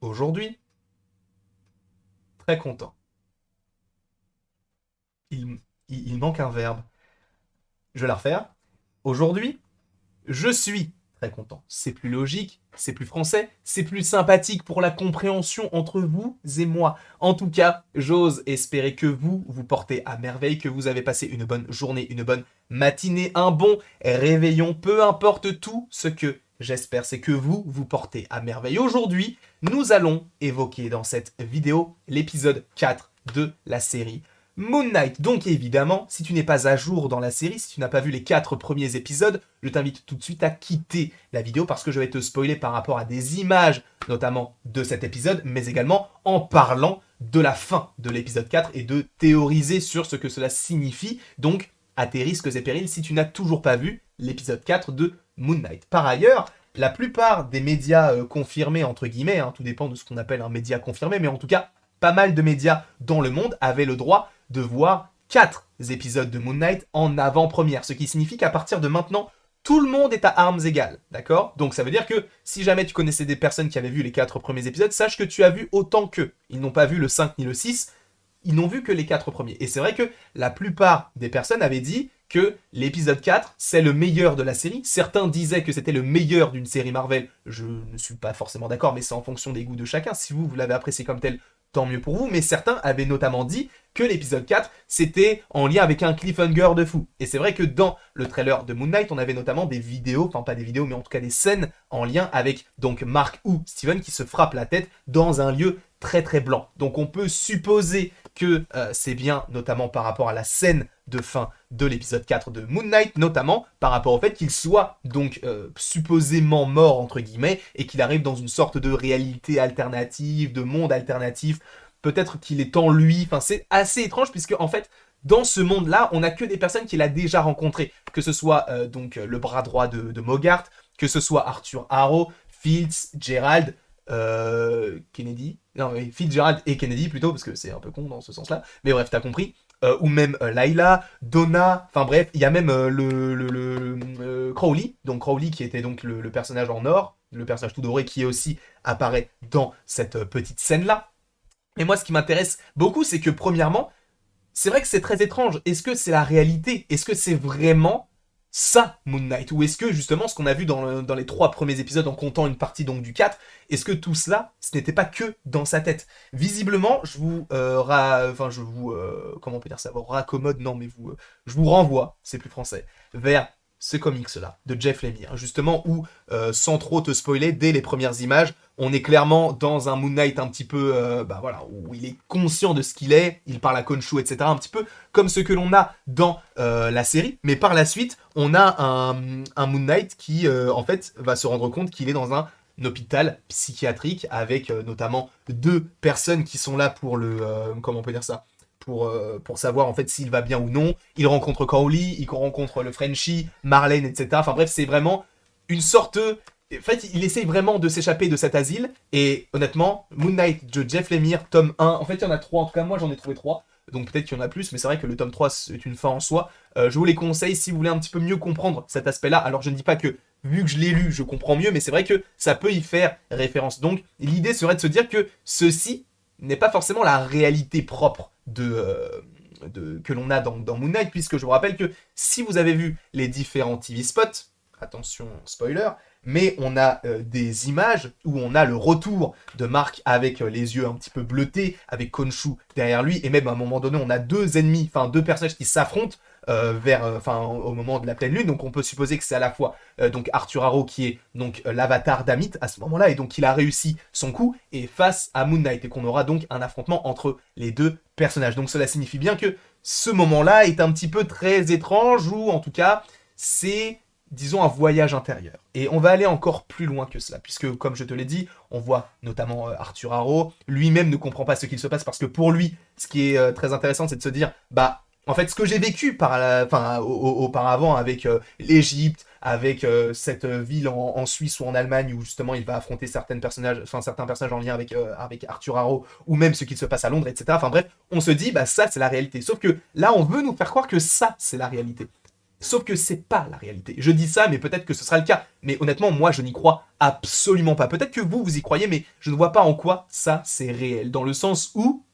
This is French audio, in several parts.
Aujourd'hui, très content. Il, il manque un verbe. Je vais la refaire. Aujourd'hui, je suis très content. C'est plus logique, c'est plus français, c'est plus sympathique pour la compréhension entre vous et moi. En tout cas, j'ose espérer que vous portez à merveille, que vous avez passé une bonne journée, une bonne matinée, un bon réveillon, peu importe tout ce que j'espère, c'est que vous portez à merveille. Aujourd'hui, nous allons évoquer dans cette vidéo l'épisode 4 de la série Moon Knight. Donc évidemment, si tu n'es pas à jour dans la série, si tu n'as pas vu les 4 premiers épisodes, je t'invite tout de suite à quitter la vidéo parce que je vais te spoiler par rapport à des images, notamment de cet épisode, mais également en parlant de la fin de l'épisode 4 et de théoriser sur ce que cela signifie. Donc, à tes risques et périls si tu n'as toujours pas vu l'épisode 4 de Moon Knight. Par ailleurs, la plupart des médias confirmés, entre guillemets, hein, tout dépend de ce qu'on appelle un média confirmé, mais en tout cas, pas mal de médias dans le monde avaient le droit de voir 4 épisodes de Moon Knight en avant-première, ce qui signifie qu'à partir de maintenant, tout le monde est à armes égales, d'accord? Donc ça veut dire que si jamais tu connaissais des personnes qui avaient vu les 4 premiers épisodes, sache que tu as vu autant qu'eux. Ils n'ont pas vu le 5 ni le 6, ils n'ont vu que les 4 premiers. Et c'est vrai que la plupart des personnes avaient dit que l'épisode 4, c'est le meilleur de la série. Certains disaient que c'était le meilleur d'une série Marvel. Je ne suis pas forcément d'accord, mais c'est en fonction des goûts de chacun. Si vous l'avez apprécié comme tel, tant mieux pour vous. Mais certains avaient notamment dit que l'épisode 4, c'était en lien avec un cliffhanger de fou. Et c'est vrai que dans le trailer de Moon Knight, on avait notamment des vidéos, enfin pas des vidéos, mais en tout cas des scènes en lien avec donc Mark ou Steven qui se frappe la tête dans un lieu très très blanc. Donc on peut supposer que c'est bien, notamment par rapport à la scène de fin de l'épisode 4 de Moon Knight, notamment par rapport au fait qu'il soit donc supposément mort, entre guillemets, et qu'il arrive dans une sorte de réalité alternative, de monde alternatif. Peut-être qu'il est en lui, enfin c'est assez étrange, puisque en fait, dans ce monde-là, on n'a que des personnes qu'il a déjà rencontrées, que ce soit donc le bras droit de Mogart, que ce soit Arthur Harrow, Fields, Gerald, Kennedy, non, Fitzgerald et Kennedy plutôt, parce que c'est un peu con dans ce sens-là, mais bref, t'as compris. Ou même Layla, Donna, enfin bref, il y a même Crowley, donc Crowley qui était donc le personnage en or, le personnage tout doré qui aussi apparaît dans cette petite scène-là. Et moi, ce qui m'intéresse beaucoup, c'est que premièrement, c'est vrai que c'est très étrange. Est-ce que c'est la réalité? Est-ce que c'est vraiment ça, Moon Knight? Ou est-ce que justement ce qu'on a vu dans les 3 premiers épisodes en comptant une partie donc du 4, est-ce que tout cela, ce n'était pas que dans sa tête? Visiblement, comment on peut dire ça, vous raccommode, non mais je vous renvoie, c'est plus français, vers ce comics-là, de Jeff Lemire, justement où, sans trop te spoiler, dès les premières images, on est clairement dans un Moon Knight un petit peu, voilà, où il est conscient de ce qu'il est, il parle à Khonshu, etc., un petit peu comme ce que l'on a dans la série, mais par la suite, on a un Moon Knight qui, en fait, va se rendre compte qu'il est dans un hôpital psychiatrique avec notamment 2 personnes qui sont là pour comment on peut dire ça, pour savoir en fait s'il va bien ou non. Il rencontre Crowley, il rencontre le Frenchie, Marlène, etc. Enfin bref, c'est vraiment une sorte... En fait, il essaye vraiment de s'échapper de cet asile. Et honnêtement, Moon Knight de Jeff Lemire, tome 1, en fait il y en a 3, en tout cas moi j'en ai trouvé 3. Donc peut-être qu'il y en a plus, mais c'est vrai que le tome 3 c'est une fin en soi. Je vous les conseille si vous voulez un petit peu mieux comprendre cet aspect-là. Alors je ne dis pas que, vu que je l'ai lu, je comprends mieux, mais c'est vrai que ça peut y faire référence. Donc l'idée serait de se dire que ceci n'est pas forcément la réalité propre que l'on a dans Moon Knight, puisque je vous rappelle que si vous avez vu les différents TV spots, attention spoiler, mais on a des images où on a le retour de Mark avec les yeux un petit peu bleutés, avec Khonshu derrière lui, et même à un moment donné, on a 2 ennemis, enfin 2 personnages qui s'affrontent au moment de la pleine lune, donc on peut supposer que c'est à la fois donc Arthur Harrow qui est donc l'avatar d'Amit à ce moment-là, et donc il a réussi son coup, et face à Moon Knight, et qu'on aura donc un affrontement entre les 2 personnages. Donc cela signifie bien que ce moment-là est un petit peu très étrange, ou en tout cas, c'est disons un voyage intérieur. Et on va aller encore plus loin que cela, puisque comme je te l'ai dit, on voit notamment Arthur Harrow, lui-même ne comprend pas ce qu'il se passe, parce que pour lui, ce qui est très intéressant, c'est de se dire, bah, en fait, ce que j'ai vécu auparavant avec l'Égypte, avec cette ville en Suisse ou en Allemagne, où justement il va affronter certains personnages en lien avec Arthur Harrow, ou même ce qu'il se passe à Londres, etc. Enfin bref, on se dit, bah ça c'est la réalité. Sauf que là, on veut nous faire croire que ça, c'est la réalité. Sauf que c'est pas la réalité. Je dis ça, mais peut-être que ce sera le cas. Mais honnêtement, moi, je n'y crois absolument pas. Peut-être que vous y croyez, mais je ne vois pas en quoi ça, c'est réel. Dans le sens où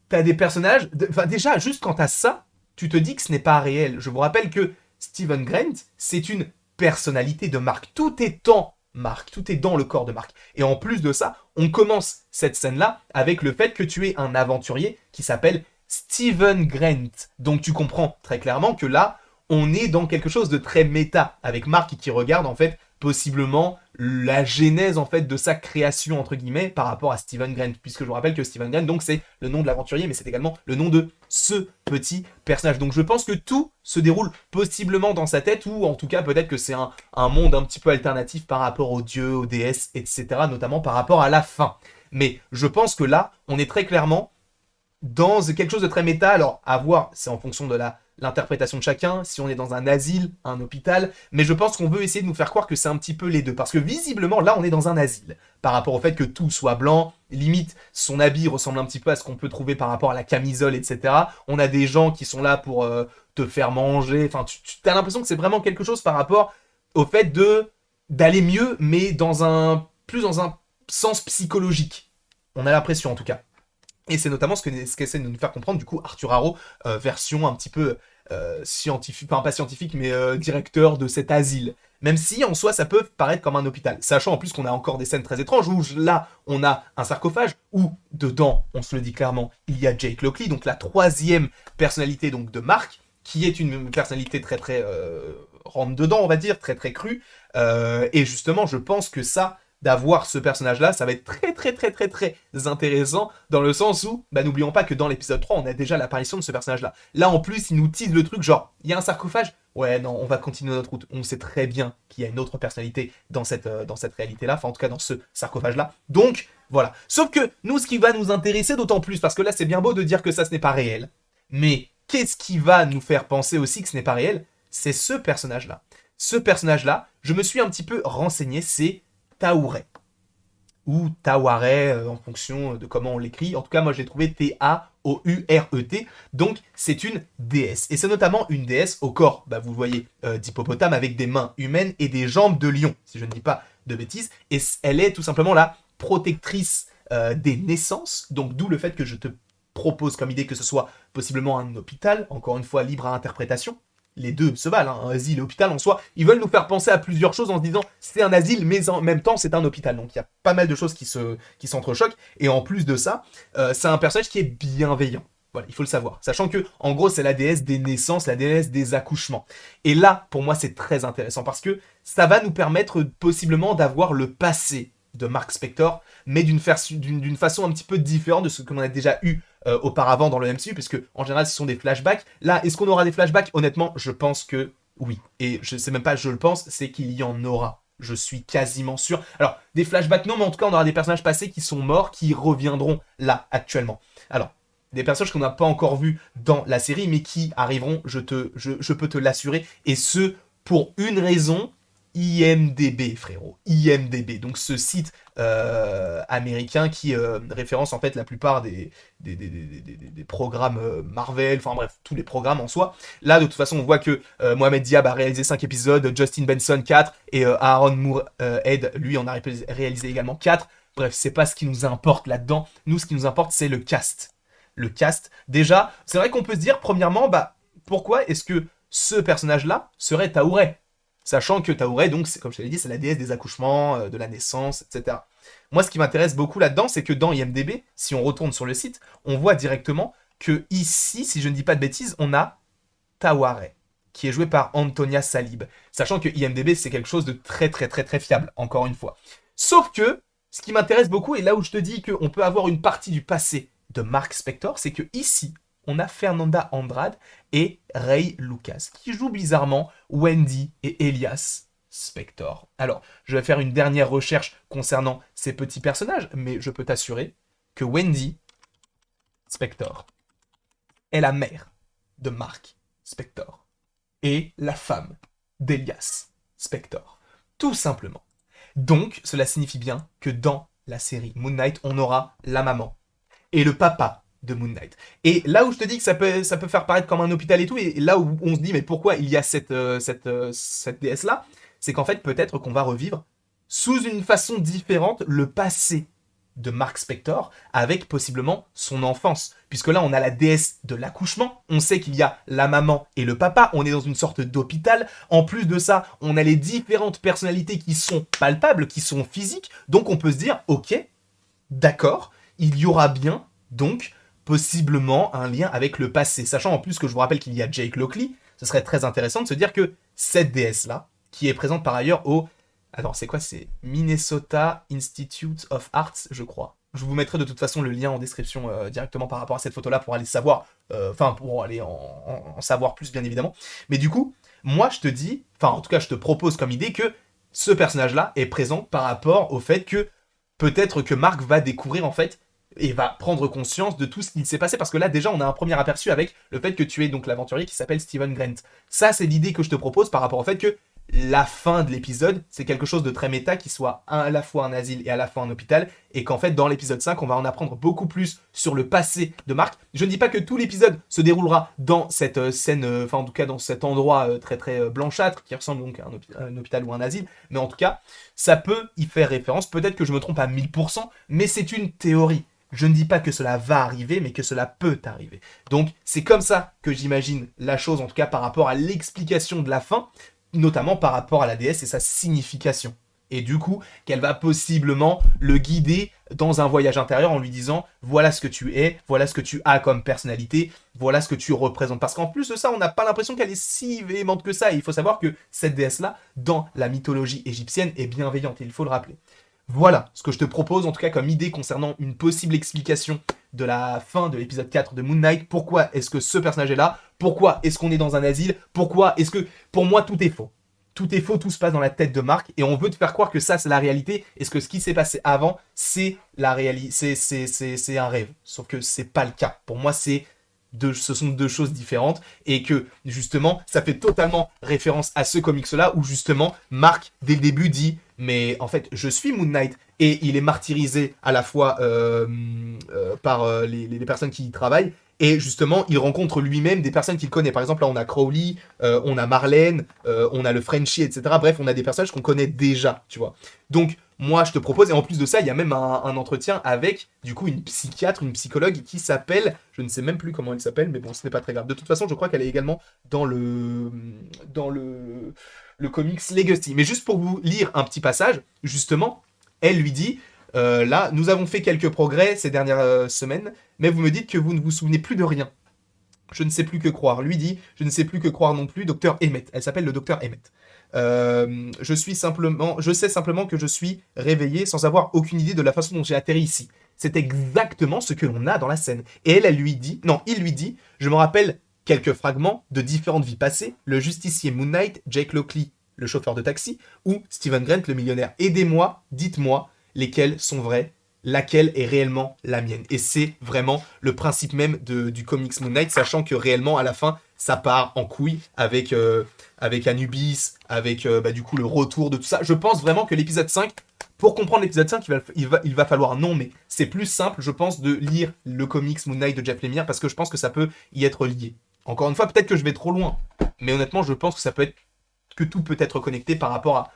t'as des personnages... Enfin, déjà, juste quand t'as ça, tu te dis que ce n'est pas réel. Je vous rappelle que Steven Grant, c'est une personnalité de Mark. Tout est en Mark, tout est dans le corps de Mark. Et en plus de ça, on commence cette scène-là avec le fait que tu es un aventurier qui s'appelle Steven Grant. Donc tu comprends très clairement que là, on est dans quelque chose de très méta, avec Mark qui regarde en fait possiblement la genèse en fait de sa création entre guillemets par rapport à Steven Grant, puisque je vous rappelle que Steven Grant donc c'est le nom de l'aventurier, mais c'est également le nom de ce petit personnage. Donc je pense que tout se déroule possiblement dans sa tête, ou en tout cas peut-être que c'est un monde un petit peu alternatif par rapport aux dieux, aux déesses, etc., notamment par rapport à la fin. Mais je pense que là, on est très clairement dans quelque chose de très méta. Alors, à voir, c'est en fonction de l'interprétation de chacun, si on est dans un asile, un hôpital, mais je pense qu'on veut essayer de nous faire croire que c'est un petit peu les deux, parce que visiblement, là, on est dans un asile, par rapport au fait que tout soit blanc, limite, son habit ressemble un petit peu à ce qu'on peut trouver par rapport à la camisole, etc. On a des gens qui sont là pour te faire manger, enfin, tu as l'impression que c'est vraiment quelque chose par rapport au fait d'aller mieux, mais plus dans un sens psychologique. On a l'impression, en tout cas. Et c'est notamment ce qu'essaie de nous faire comprendre, du coup, Arthur Harrow, version un petit peu scientifique, enfin pas scientifique, mais directeur de cet asile. Même si, en soi, ça peut paraître comme un hôpital. Sachant en plus qu'on a encore des scènes très étranges, où là, on a un sarcophage, où, dedans, on se le dit clairement, il y a Jake Lockley, donc la troisième personnalité donc, de Mark, qui est une personnalité très très rentre dedans, on va dire, très très crue. Et justement, je pense que ça, d'avoir ce personnage-là, ça va être très très très très très intéressant, dans le sens où, bah n'oublions pas que dans l'épisode 3, on a déjà l'apparition de ce personnage-là. Là, en plus, il nous tease le truc, genre, il y a un sarcophage, ouais, non, on va continuer notre route. On sait très bien qu'il y a une autre personnalité dans cette réalité-là, enfin en tout cas dans ce sarcophage-là. Donc, voilà. Sauf que, nous, ce qui va nous intéresser d'autant plus, parce que là, c'est bien beau de dire que ça, ce n'est pas réel, mais qu'est-ce qui va nous faire penser aussi que ce n'est pas réel? C'est ce personnage-là. Ce personnage-là, je me suis un petit peu renseigné, c'est Taouret. Ou Taouret, en fonction de comment on l'écrit. En tout cas, moi, j'ai trouvé T-A-O-U-R-E-T. Donc, c'est une déesse. Et c'est notamment une déesse au corps, bah, vous voyez, d'hippopotame, avec des mains humaines et des jambes de lion, si je ne dis pas de bêtises. Et elle est tout simplement la protectrice des naissances. Donc, d'où le fait que je te propose comme idée que ce soit possiblement un hôpital, encore une fois, libre à interprétation. Les deux se valent, hein, un asile et hôpital en soi, ils veulent nous faire penser à plusieurs choses en se disant c'est un asile, mais en même temps c'est un hôpital. Donc il y a pas mal de choses qui s'entrechoquent, et en plus de ça, c'est un personnage qui est bienveillant. Voilà, il faut le savoir. Sachant que, en gros, c'est la déesse des naissances, la déesse des accouchements. Et là, pour moi, c'est très intéressant, parce que ça va nous permettre possiblement d'avoir le passé de Mark Spector, mais d'une façon un petit peu différente de ce qu'on a déjà eu auparavant dans le MCU, puisque en général ce sont des flashbacks. Là, est-ce qu'on aura des flashbacks? Honnêtement, je pense que oui. Et je sais même pas, je le pense, c'est qu'il y en aura. Je suis quasiment sûr. Alors, des flashbacks non, mais en tout cas, on aura des personnages passés qui sont morts, qui reviendront là, actuellement. Alors, des personnages qu'on n'a pas encore vus dans la série, mais qui arriveront, je peux te l'assurer, et ce, pour une raison... IMDB, frérot. IMDB. Donc ce site américain qui référence en fait la plupart des programmes Marvel, enfin bref, tous les programmes en soi. Là, de toute façon, on voit que Mohamed Diab a réalisé 5 épisodes, Justin Benson 4, et Aaron Moorhead, lui, en a réalisé également 4. Bref, c'est pas ce qui nous importe là-dedans. Nous, ce qui nous importe, c'est le cast. Le cast, déjà, c'est vrai qu'on peut se dire, premièrement, bah, pourquoi est-ce que ce personnage-là serait Taouret? Sachant que Taouret, donc, comme je te l'ai dit, c'est la déesse des accouchements, de la naissance, etc. Moi, ce qui m'intéresse beaucoup là-dedans, c'est que dans IMDB, si on retourne sur le site, on voit directement que ici, si je ne dis pas de bêtises, on a Taouret, qui est joué par Antonia Salib. Sachant que IMDB, c'est quelque chose de très très très très fiable, encore une fois. Sauf que, ce qui m'intéresse beaucoup, et là où je te dis qu'on peut avoir une partie du passé de Mark Spector, c'est que ici, on a Fernanda Andrade et Ray Lucas, qui jouent bizarrement Wendy et Elias Spector. Alors, je vais faire une dernière recherche concernant ces petits personnages, mais je peux t'assurer que Wendy Spector est la mère de Mark Spector et la femme d'Elias Spector. Tout simplement. Donc, cela signifie bien que dans la série Moon Knight, on aura la maman et le papa de Moon Knight. Et là où je te dis que ça peut faire paraître comme un hôpital et tout, et là où on se dit mais pourquoi il y a cette déesse-là, c'est qu'en fait peut-être qu'on va revivre sous une façon différente le passé de Mark Spector avec possiblement son enfance. Puisque là, on a la déesse de l'accouchement, on sait qu'il y a la maman et le papa, on est dans une sorte d'hôpital. En plus de ça, on a les différentes personnalités qui sont palpables, qui sont physiques. Donc on peut se dire, ok, d'accord, il y aura bien, donc, possiblement un lien avec le passé. Sachant en plus que je vous rappelle qu'il y a Jake Lockley, ce serait très intéressant de se dire que cette déesse-là, qui est présente par ailleurs au... Alors, c'est quoi? C'est Minnesota Institute of Arts, je crois. Je vous mettrai de toute façon le lien en description directement par rapport à cette photo-là pour aller savoir, pour aller en savoir plus, bien évidemment. Mais du coup, moi, je te dis, en tout cas, je te propose comme idée que ce personnage-là est présent par rapport au fait que peut-être que Mark va découvrir, en fait, et va prendre conscience de tout ce qui s'est passé. Parce que là, déjà, on a un premier aperçu avec le fait que tu es donc l'aventurier qui s'appelle Steven Grant. Ça, c'est l'idée que je te propose par rapport au fait que la fin de l'épisode, c'est quelque chose de très méta qui soit à la fois un asile et à la fois un hôpital, et qu'en fait dans l'épisode 5 on va en apprendre beaucoup plus sur le passé de Mark. Je ne dis pas que tout l'épisode se déroulera dans cette scène, en tout cas dans cet endroit très très blanchâtre qui ressemble donc à un hôpital ou un asile, mais en tout cas ça peut y faire référence. Peut-être que je me trompe à 1000%, mais c'est une théorie. Je ne dis pas que cela va arriver, mais que cela peut arriver. Donc c'est comme ça que j'imagine la chose, en tout cas par rapport à l'explication de la fin, notamment par rapport à la déesse et sa signification. Et du coup, qu'elle va possiblement le guider dans un voyage intérieur en lui disant « Voilà ce que tu es, voilà ce que tu as comme personnalité, voilà ce que tu représentes. » Parce qu'en plus de ça, on n'a pas l'impression qu'elle est si véhémente que ça. Et il faut savoir que cette déesse-là, dans la mythologie égyptienne, est bienveillante, il faut le rappeler. Voilà ce que je te propose, en tout cas comme idée concernant une possible explication de la fin de l'épisode 4 de Moon Knight. Pourquoi est-ce que ce personnage est là? Pourquoi est-ce qu'on est dans un asile? Pourquoi est-ce que... Pour moi, tout est faux. Tout est faux, tout se passe dans la tête de Mark, et on veut te faire croire que ça, c'est la réalité, et que ce qui s'est passé avant, c'est la réalité, c'est un rêve. Sauf que c'est pas le cas. Pour moi, ce sont deux choses différentes, et que, justement, ça fait totalement référence à ce comics-là, où, justement, Mark, dès le début, dit « Mais, en fait, je suis Moon Knight », et il est martyrisé à la fois par les personnes qui y travaillent, et justement, il rencontre lui-même des personnes qu'il connaît. Par exemple, là, on a Crowley, on a Marlène, on a le Frenchie, etc. Bref, on a des personnages qu'on connaît déjà, tu vois. Donc, moi, je te propose, et en plus de ça, il y a même un entretien avec, du coup, une psychiatre, une psychologue qui s'appelle, je ne sais même plus comment elle s'appelle, mais bon, ce n'est pas très grave. De toute façon, je crois qu'elle est également dans le comics Legacy. Mais juste pour vous lire un petit passage, justement, elle lui dit... là, nous avons fait quelques progrès ces dernières semaines, mais vous me dites que vous ne vous souvenez plus de rien. Je ne sais plus que croire. Lui dit, je ne sais plus que croire non plus, docteur Emmett. Elle s'appelle le docteur Emmett. Je sais simplement que je suis réveillé sans avoir aucune idée de la façon dont j'ai atterri ici. C'est exactement ce que l'on a dans la scène. Et elle lui dit, non, il lui dit, je me rappelle quelques fragments de différentes vies passées, le justicier Moon Knight, Jake Lockley, le chauffeur de taxi, ou Steven Grant, le millionnaire. Aidez-moi, dites-moi, lesquelles sont vraies, laquelle est réellement la mienne. Et c'est vraiment le principe même du comics Moon Knight, sachant que réellement, à la fin, ça part en couille avec Anubis, avec du coup le retour de tout ça. Je pense vraiment que l'épisode 5, pour comprendre l'épisode 5, il va falloir, non, mais c'est plus simple, je pense, de lire le comics Moon Knight de Jeff Lemire, parce que je pense que ça peut y être lié. Encore une fois, peut-être que je vais trop loin, mais honnêtement, je pense que tout peut être connecté par rapport à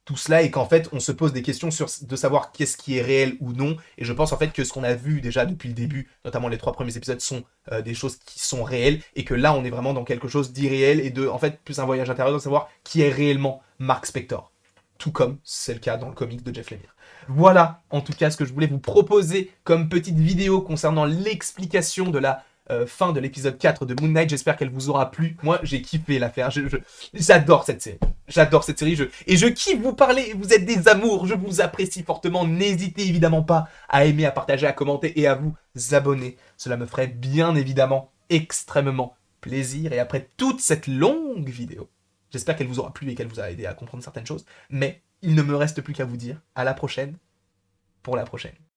tout cela, et qu'en fait on se pose des questions de savoir qu'est-ce qui est réel ou non, et je pense en fait que ce qu'on a vu déjà depuis le début, notamment les 3 premiers épisodes, sont des choses qui sont réelles, et que là on est vraiment dans quelque chose d'irréel, et en fait plus un voyage intérieur de savoir qui est réellement Mark Spector, tout comme c'est le cas dans le comics de Jeff Lemire. Voilà en tout cas ce que je voulais vous proposer comme petite vidéo concernant l'explication de la fin de l'épisode 4 de Moon Knight. J'espère qu'elle vous aura plu. Moi, j'ai kiffé l'affaire. J'adore cette série. J'adore cette série. Et je kiffe vous parler. Vous êtes des amours. Je vous apprécie fortement. N'hésitez évidemment pas à aimer, à partager, à commenter et à vous abonner. Cela me ferait bien évidemment extrêmement plaisir. Et après toute cette longue vidéo, j'espère qu'elle vous aura plu et qu'elle vous a aidé à comprendre certaines choses. Mais il ne me reste plus qu'à vous dire à la prochaine pour la prochaine.